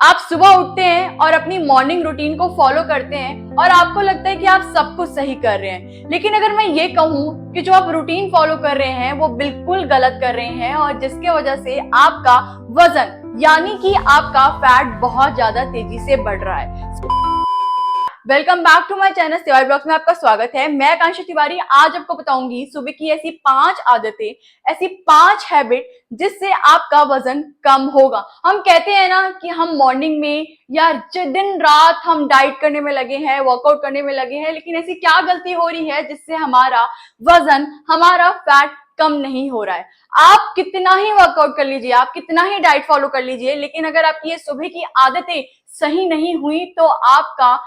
आप सुबह उठते हैं और अपनी मॉर्निंग रूटीन को फॉलो करते हैं और आपको लगता है कि आप सब कुछ सही कर रहे हैं। लेकिन अगर मैं ये कहूँ कि जो आप रूटीन फॉलो कर रहे हैं वो बिल्कुल गलत कर रहे हैं और जिसके वजह से आपका वजन यानी कि आपका फैट बहुत ज्यादा तेजी से बढ़ रहा है। Welcome back to my channel Tiwari blogs में आपका स्वागत है। मैं आकांक्षा तिवारी आज आपको बताऊंगी सुबह की ऐसी 5 आदतें, ऐसी 5 हैबिट जिससे आपका वजन कम होगा। हम कहते हैं ना कि हम मॉर्निंग में या दिन रात हम डाइट करने में लगे हैं, वर्कआउट करने में लगे हैं, लेकिन ऐसी क्या गलती हो रही है जिससे हमारा वजन, हमारा फैट कम नहीं हो रहा है। आप कितना ही वर्कआउट कर लीजिए, आप कितना ही डाइट फॉलो कर लीजिए, लेकिन अगर आपकी ये सुबह की आदतें सही नहीं हुई तो आपका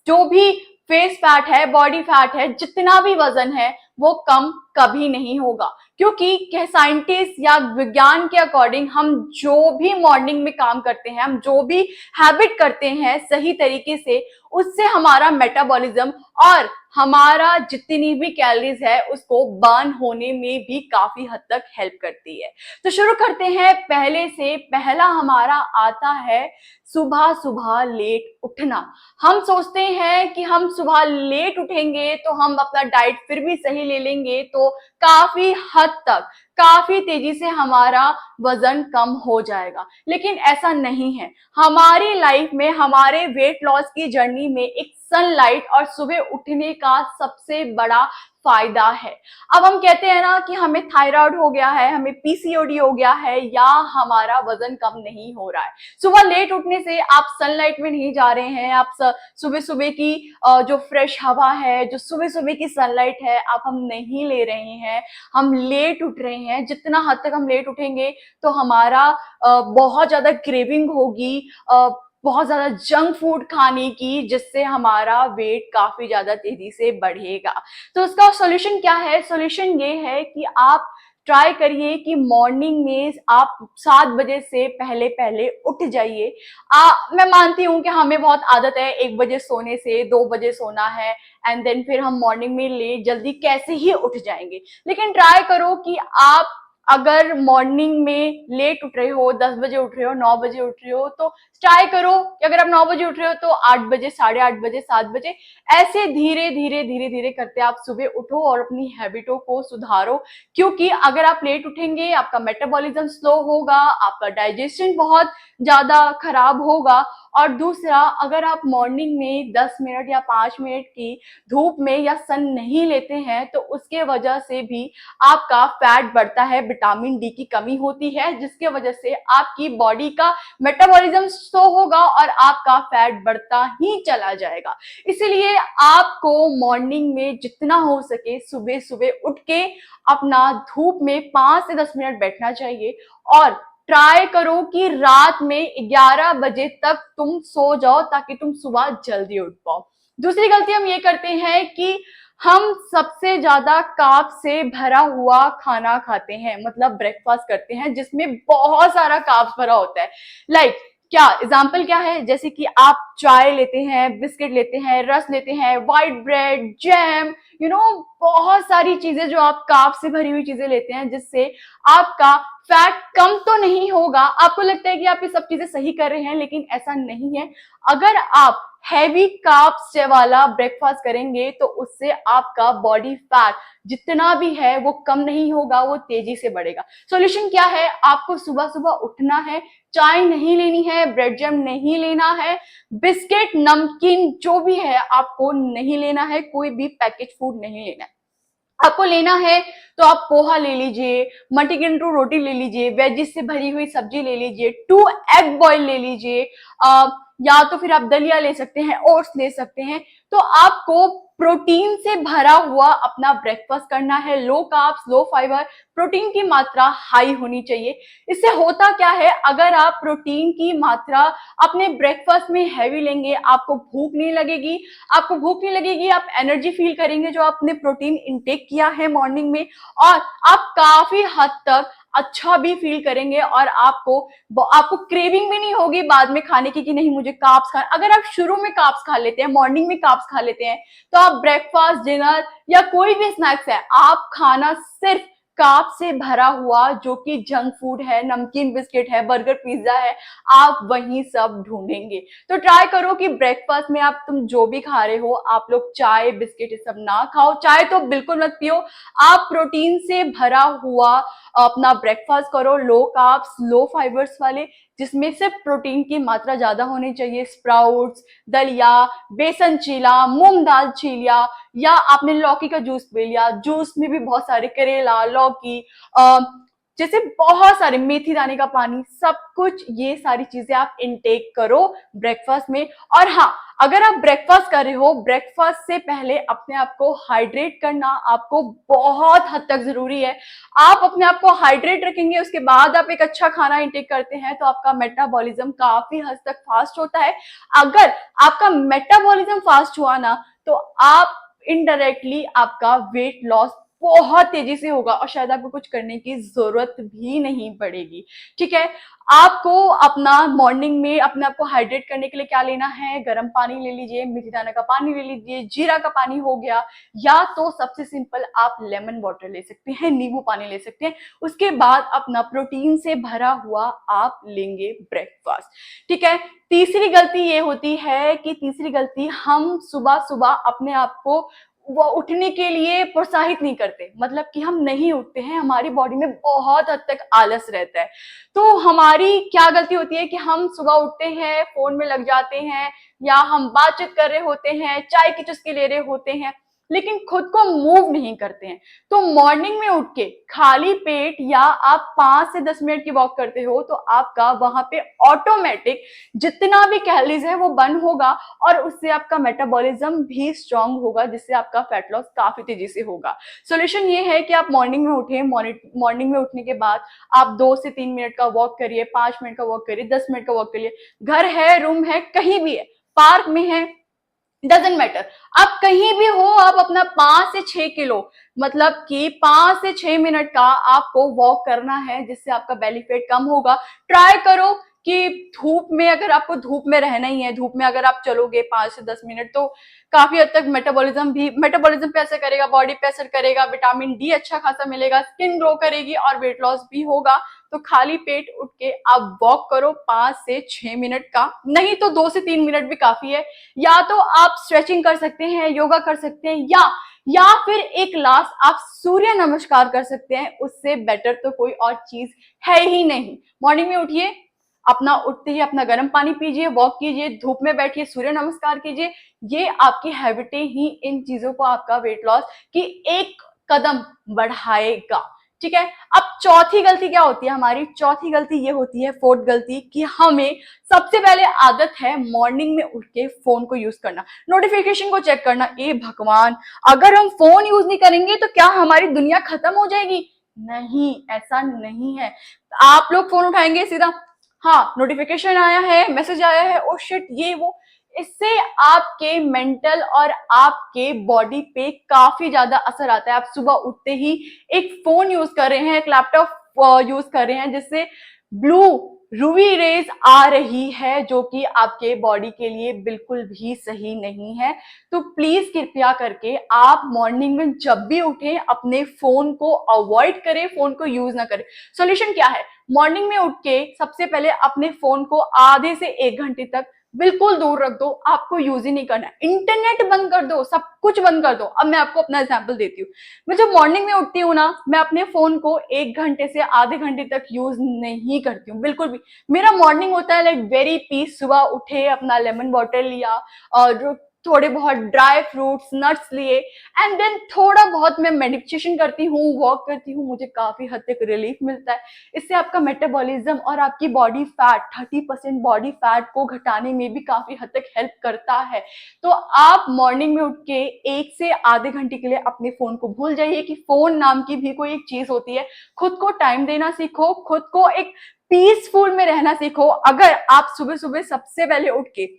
जो भी फेस फैट है, बॉडी फैट है, जितना भी वजन है वो कम कभी नहीं होगा। क्योंकि साइंटिस्ट या विज्ञान के अकॉर्डिंग हम जो भी मॉर्निंग में काम करते हैं, हम जो भी हैबिट करते हैं सही तरीके से, उससे हमारा मेटाबॉलिज्म और हमारा जितनी भी कैलोरीज है उसको बर्न होने में भी काफी हद तक हेल्प करती है। तो शुरू करते हैं पहले से। पहला हमारा आता है सुबह सुबह लेट उठना। हम सोचते हैं कि हम सुबह लेट उठेंगे तो हम अपना डाइट फिर भी सही ले लेंगे तो काफी हद तक, काफी तेजी से हमारा वजन कम हो जाएगा, लेकिन ऐसा नहीं है। हमारी लाइफ में, हमारे वेट लॉस की जर्नी में एक सनलाइट और सुबह उठने का सबसे बड़ा फायदा है। अब हम कहते हैं ना कि हमें थायराइड हो गया है, हमें पीसीओडी हो गया है या हमारा वजन कम नहीं हो रहा है। सुबह लेट उठने से आप सनलाइट में नहीं जा रहे हैं, आप सुबह सुबह की जो फ्रेश हवा है, जो सुबह सुबह की सनलाइट है, आप हम नहीं ले रहे हैं। हम लेट उठ रहे हैं। जितना हद तक हम लेट उठेंगे तो हमारा बहुत ज्यादा क्रेविंग होगी, बहुत ज्यादा जंक फूड खाने की, जिससे हमारा वेट काफी ज्यादा तेजी से बढ़ेगा। तो उसका सॉल्यूशन क्या है? सॉल्यूशन ये है कि आप ट्राई करिए कि मॉर्निंग में आप 7 बजे से पहले पहले उठ जाइए। मैं मानती हूँ कि हमें बहुत आदत है 1 बजे सोने से, 2 बजे सोना है एंड देन फिर हम मॉर्निंग में लेट जल्दी कैसे ही उठ जाएंगे। लेकिन ट्राई करो कि आप अगर मॉर्निंग में लेट उठ रहे हो, 10 बजे उठ रहे हो, 9 बजे उठ रहे हो, तो ट्राई करो कि अगर आप 9 बजे उठ रहे हो तो 8 बजे, 8:30 बजे, 7 बजे ऐसे धीरे धीरे धीरे धीरे करते आप सुबह उठो और अपनी हैबिटों को सुधारो। क्योंकि अगर आप लेट उठेंगे आपका मेटाबॉलिज्म स्लो होगा, आपका डाइजेशन बहुत ज्यादा खराब होगा। और दूसरा, अगर आप मॉर्निंग में 10 मिनट या 5 मिनट की धूप में या सन नहीं लेते हैं तो उसके वजह से भी आपका फैट बढ़ता है, विटामिन डी की कमी होती है, जिसके वजह से आपकी बॉडी का मेटाबॉलिज्म स्लो होगा और आपका फैट बढ़ता ही चला जाएगा। इसलिए आपको मॉर्निंग में जितना हो सके सुबह सुबह उठ के अपना धूप में 5 से 10 मिनट बैठना चाहिए और ट्राई करो कि रात में 11 बजे तक तुम सो जाओ ताकि तुम सुबह जल्दी उठ पाओ। दूसरी गलती हम ये करते हैं कि हम सबसे ज्यादा कार्ब से भरा हुआ खाना खाते हैं, मतलब ब्रेकफास्ट करते हैं जिसमें बहुत सारा कार्ब्स भरा होता है। लाइक क्या एग्जाम्पल क्या है? जैसे कि आप चाय लेते हैं, बिस्किट लेते हैं, रस लेते हैं, व्हाइट ब्रेड, जैम, बहुत सारी चीजें जो आप कार्ब से भरी हुई चीजें लेते हैं, जिससे आपका फैट कम तो नहीं होगा। आपको लगता है कि आप ये सब चीजें सही कर रहे हैं, लेकिन ऐसा नहीं है। अगर आप हैवी कार्ब्स वाला ब्रेकफास्ट करेंगे तो उससे आपका बॉडी फैट जितना भी है वो कम नहीं होगा, वो तेजी से बढ़ेगा। सॉल्यूशन क्या है? आपको सुबह सुबह उठना है, चाय नहीं लेनी है, ब्रेड जैम नहीं लेना है, बिस्किट, नमकीन जो भी है आपको नहीं लेना है, कोई भी पैकेज फूड नहीं लेना है। आपको लेना है तो आप पोहा ले लीजिए, मल्टीग्रेन रोटी ले लीजिए, वेजिस से भरी हुई सब्जी ले लीजिए, 2 एग बॉईल ले लीजिए, या तो फिर आप दलिया ले सकते हैं, ओट्स ले सकते हैं। तो आपको प्रोटीन से भरा हुआ अपना ब्रेकफास्ट करना है, लो कार्ब्स, लो फाइबर, प्रोटीन की मात्रा हाई होनी चाहिए। इससे होता क्या है, अगर आप प्रोटीन की मात्रा अपने ब्रेकफास्ट में हैवी लेंगे, आपको भूख नहीं लगेगी, आप एनर्जी फील करेंगे जो आपने प्रोटीन इंटेक किया है मॉर्निंग में, और आप काफी हद तक अच्छा भी फील करेंगे और आपको क्रेविंग भी नहीं होगी बाद में खाने की कि नहीं मुझे कार्ब्स खाना। अगर आप शुरू में कार्ब्स खा लेते हैं, मॉर्निंग में कार्ब्स खा लेते हैं, तो आप ब्रेकफास्ट, डिनर या कोई भी स्नैक्स है, आप खाना सिर्फ कार्ब से भरा हुआ, जो कि जंक फूड है, नमकीन बिस्किट है, बर्गर पिज्जा है, आप वही सब ढूंढेंगे। तो ट्राई करो कि ब्रेकफास्ट में आप तुम जो भी खा रहे हो, आप लोग चाय बिस्किट ये सब ना खाओ। चाय तो बिल्कुल मत पियो। आप प्रोटीन से भरा हुआ अपना ब्रेकफास्ट करो, लो कार्ब्स लो फाइबर्स वाले, जिसमें से प्रोटीन की मात्रा ज्यादा होनी चाहिए। स्प्राउट्स, दलिया, बेसन चीला, मूंग दाल चीलिया, या आपने लौकी का जूस पी लिया। जूस में भी बहुत सारे, करेला, लौकी, जैसे बहुत सारे, मेथी दाने का पानी, सब कुछ ये सारी चीजें आप इनटेक करो ब्रेकफास्ट में। और हाँ, अगर आप ब्रेकफास्ट कर रहे हो, ब्रेकफास्ट से पहले अपने आप को हाइड्रेट करना आपको बहुत हद तक जरूरी है। आप अपने आप को हाइड्रेट रखेंगे, उसके बाद आप एक अच्छा खाना इंटेक करते हैं, तो आपका मेटाबॉलिज्म काफी हद तक फास्ट होता है। अगर आपका मेटाबॉलिज्म फास्ट हुआ ना, तो आप इनडायरेक्टली आपका वेट लॉस बहुत तेजी से होगा और शायद आपको कुछ करने की जरूरत भी नहीं पड़ेगी। ठीक है, आपको अपना मॉर्निंग में अपने आप को हाइड्रेट करने के लिए क्या लेना है? गर्म पानी ले लीजिए, मेथी दाना का पानी ले लीजिए, जीरा का पानी हो गया, या तो सबसे सिंपल आप लेमन वाटर ले सकते हैं, नींबू पानी ले सकते हैं। उसके बाद अपना प्रोटीन से भरा हुआ आप लेंगे ब्रेकफास्ट। ठीक है, तीसरी गलती ये होती है कि तीसरी गलती, हम सुबह सुबह अपने आप को वो उठने के लिए प्रोत्साहित नहीं करते, मतलब कि हम नहीं उठते हैं, हमारी बॉडी में बहुत हद तक आलस रहता है। तो हमारी क्या गलती होती है कि हम सुबह उठते हैं, फोन में लग जाते हैं, या हम बातचीत कर रहे होते हैं, चाय की चुस्की ले रहे होते हैं, लेकिन खुद को मूव नहीं करते हैं। तो मॉर्निंग में उठ के खाली पेट, या आप 5 से 10 मिनट की वॉक करते हो, तो आपका वहां पे ऑटोमेटिक जितना भी कैलोरीज है वो बर्न होगा, और उससे आपका मेटाबॉलिज्म भी स्ट्रांग होगा, जिससे आपका फैट लॉस काफी तेजी से होगा। सोल्यूशन ये है कि आप मॉर्निंग में उठे, मॉर्निंग में उठने के बाद आप 2 से 3 मिनट का वॉक करिए, 5 मिनट का वॉक करिए, 10 मिनट का वॉक करिए। घर है, रूम है, कहीं भी है, पार्क में है, डजेंट मैटर, आप कहीं भी हो, आप अपना 5 से 6 किलो, मतलब कि 5 से 6 मिनट का आपको वॉक करना है, जिससे आपका बेली फैट कम होगा। ट्राई करो कि धूप में, अगर आपको धूप में रहना ही है, धूप में अगर आप चलोगे 5 से 10 मिनट, तो काफी हद तक मेटाबॉलिज्म पे असर करेगा, बॉडी पे असर करेगा, विटामिन डी अच्छा खासा मिलेगा, स्किन ग्लो करेगी और वेट लॉस भी होगा। तो खाली पेट उठ के आप वॉक करो 5 से 6 मिनट का, नहीं तो 2 से 3 मिनट भी काफी है। या तो आप स्ट्रेचिंग कर सकते हैं, योगा कर सकते हैं, या फिर एक लास्ट आप सूर्य नमस्कार कर सकते हैं। उससे बेटर तो कोई और चीज है ही नहीं। मॉर्निंग में उठिए, अपना उठते ही अपना गर्म पानी पीजिए, वॉक कीजिए, धूप में बैठिए, सूर्य नमस्कार कीजिए। ये आपकी हैबिटें ही इन चीजों को आपका वेट लॉस की एक कदम बढ़ाएगा। ठीक है, अब चौथी गलती क्या होती है हमारी? चौथी गलती ये होती है, फोर्थ गलती, कि हमें सबसे पहले आदत है मॉर्निंग में उठ के फोन को यूज करना, नोटिफिकेशन को चेक करना। ए भगवान, अगर हम फोन यूज नहीं करेंगे तो क्या हमारी दुनिया खत्म हो जाएगी? नहीं, ऐसा नहीं है। आप लोग फोन उठाएंगे सीधा, हाँ नोटिफिकेशन आया है, मैसेज आया है, ओ शिट, ये वो। इससे आपके मेंटल और आपके बॉडी पे काफी ज्यादा असर आता है। आप सुबह उठते ही एक फोन यूज कर रहे हैं, एक लैपटॉप यूज कर रहे हैं, जिससे ब्लू रूवी रेज आ रही है, जो कि आपके बॉडी के लिए बिल्कुल भी सही नहीं है। तो प्लीज कृपया करके आप मॉर्निंग में जब भी उठें, अपने फोन को अवॉइड करें, फोन को यूज ना करें। सॉल्यूशन क्या है? मॉर्निंग में उठ के सबसे पहले अपने फोन को आधे से 1 घंटे तक बिल्कुल दूर रख दो, आपको यूज ही नहीं करना। इंटरनेट बंद कर दो, सब कुछ बंद कर दो। अब मैं आपको अपना एग्जांपल देती हूँ। मैं जब मॉर्निंग में उठती हूँ ना, मैं अपने फोन को 1 घंटे से आधे घंटे तक यूज नहीं करती हूँ, बिल्कुल भी। मेरा मॉर्निंग होता है लाइक वेरी पीस। सुबह उठे, अपना लेमन वाटर लिया, और थोड़े बहुत ड्राई फ्रूट्स, नट्स लिए, एंड देन थोड़ा बहुत मैं मेडिटेशन करती हूँ, वॉक करती हूँ। मुझे काफी हद तक रिलीफ मिलता है। इससे आपका मेटाबॉलिज्म और आपकी बॉडी फैट, 30% बॉडी फैट को घटाने में भी काफी हद तक हेल्प करता है। तो आप मॉर्निंग में उठ के 1 से आधे घंटे के लिए अपने फोन को भूल जाइए कि फोन नाम की भी कोई एक चीज होती है। खुद को टाइम देना सीखो, खुद को एक पीसफुल में रहना सीखो। अगर आप सुबह सुबह सबसे पहले उठ के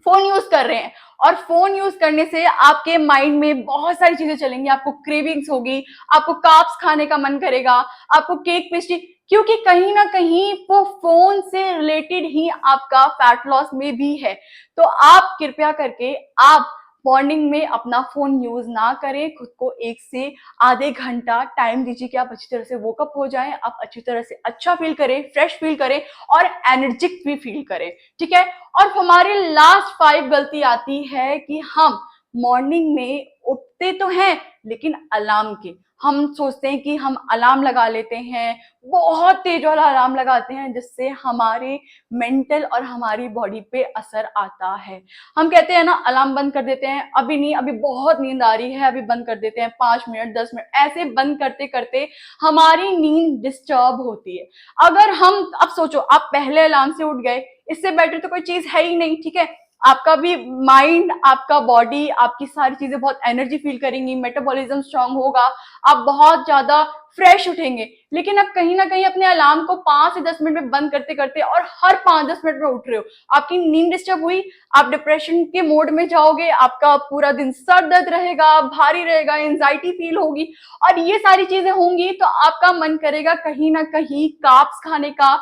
फोन यूज कर रहे हैं, और फोन यूज करने से आपके माइंड में बहुत सारी चीजें चलेंगी, आपको क्रेविंग्स होगी, आपको कार्ब्स खाने का मन करेगा, आपको केक पेस्ट्री, क्योंकि कहीं ना कहीं वो फोन से रिलेटेड ही आपका फैट लॉस में भी है। तो आप कृपया करके आप मॉर्निंग में अपना फोन यूज ना करें, खुद को 1 से आधे घंटा टाइम दीजिए कि आप अच्छी तरह से वोकअप हो जाएं, आप अच्छी तरह से अच्छा फील करें, फ्रेश फील करें और एनर्जिक भी फील करें, ठीक है। और हमारी लास्ट 5 गलती आती है कि हम मॉर्निंग में उठते तो हैं लेकिन अलार्म के, हम सोचते हैं कि हम अलार्म लगा लेते हैं, बहुत तेज वाला अलार्म लगाते हैं जिससे हमारे मेंटल और हमारी बॉडी पे असर आता है। हम कहते हैं ना अलार्म बंद कर देते हैं, अभी नहीं, अभी बहुत नींद आ रही है, अभी बंद कर देते हैं, 5 मिनट 10 मिनट ऐसे बंद करते करते हमारी नींद डिस्टर्ब होती है। अगर हम, अब सोचो आप पहले अलार्म से उठ गए, इससे बेटर तो कोई चीज है ही नहीं, ठीक है। आपका भी माइंड, आपका बॉडी, आपकी सारी चीजें बहुत एनर्जी फील करेंगी, मेटाबॉलिज्म स्ट्रांग होगा, आप बहुत ज्यादा फ्रेश उठेंगे। लेकिन आप कहीं ना कहीं अपने अलार्म को 5 से 10 मिनट में बंद करते करते और हर 5-10 मिनट में उठ रहे हो, आपकी नींद डिस्टर्ब हुई, आप डिप्रेशन के मोड में जाओगे, आपका पूरा दिन सर दर्द रहेगा, भारी रहेगा, एंजाइटी फील होगी, और ये सारी चीजें होंगी तो आपका मन करेगा कहीं ना कहीं कार्ब्स खाने का,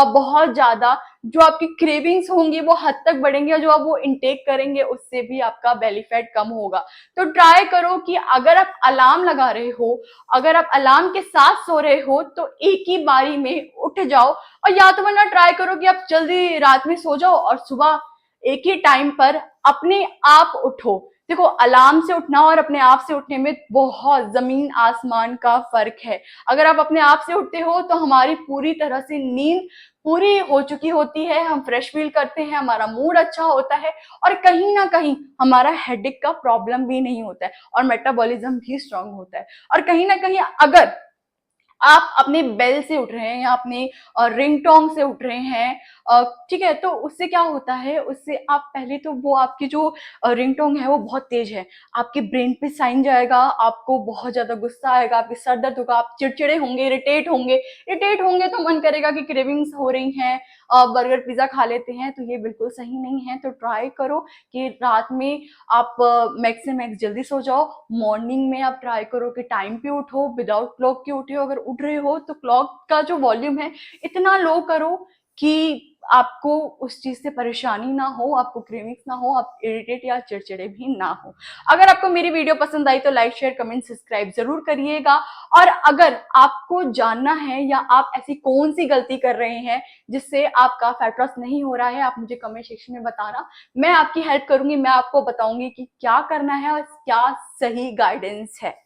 बहुत ज्यादा जो आपकी क्रेविंग्स होंगी वो हद तक बढ़ेंगे, और जो आप वो इनटेक करेंगे उससे भी आपका बेली फैट कम होगा। तो ट्राई करो कि अगर आप अलार्म लगा रहे हो, अगर आप अलार्म के साथ सो रहे हो तो एक ही बारी में उठ जाओ, और या तो वरना ट्राई करो कि आप जल्दी रात में सो जाओ और सुबह एक ही टाइम पर अपने आप उठो। देखो, अलार्म से उठना और अपने आप से उठने में बहुत जमीन आसमान का फर्क है। अगर आप अपने आप से उठते हो तो हमारी पूरी तरह से नींद पूरी हो चुकी होती है, हम फ्रेश फील करते हैं, हमारा मूड अच्छा होता है, और कहीं ना कहीं हमारा हेडेक का प्रॉब्लम भी नहीं होता है, और मेटाबॉलिज्म भी स्ट्रांग होता है। और कहीं ना कहीं अगर आप अपने बेल से उठ रहे हैं या अपने रिंगटोंग से उठ रहे हैं, ठीक है, तो उससे क्या होता है, उससे आप पहले तो वो आपकी जो रिंगटोंग है वो बहुत तेज है, आपके ब्रेन पे साइन जाएगा, आपको बहुत ज्यादा गुस्सा आएगा, आपके सर दर्द होगा, आप चिड़चिड़े होंगे, इरिटेट होंगे तो मन करेगा कि क्रेविंग्स हो रही हैं, बर्गर पिज्जा खा लेते हैं, तो ये बिल्कुल सही नहीं है। तो ट्राई करो कि रात में आप मैक्स से मैक्स जल्दी सो जाओ, मॉर्निंग में आप ट्राई करो कि टाइम पे उठो, विदाउट क्लॉक के उठो, अगर उठ रहे हो तो क्लॉक का जो वॉल्यूम है इतना लो करो कि आपको उस चीज से परेशानी ना हो, आपको क्रेविंग्स ना हो, आप इरिटेट या चिड़चिड़े भी ना हो। अगर आपको मेरी वीडियो पसंद आई तो लाइक शेयर कमेंट सब्सक्राइब जरूर करिएगा। और अगर आपको जानना है या आप ऐसी कौन सी गलती कर रहे हैं जिससे आपका फैट लॉस नहीं हो रहा है, आप मुझे कमेंट सेक्शन में बताना, मैं आपकी हेल्प करूंगी, मैं आपको बताऊंगी कि क्या करना है और क्या सही गाइडेंस है।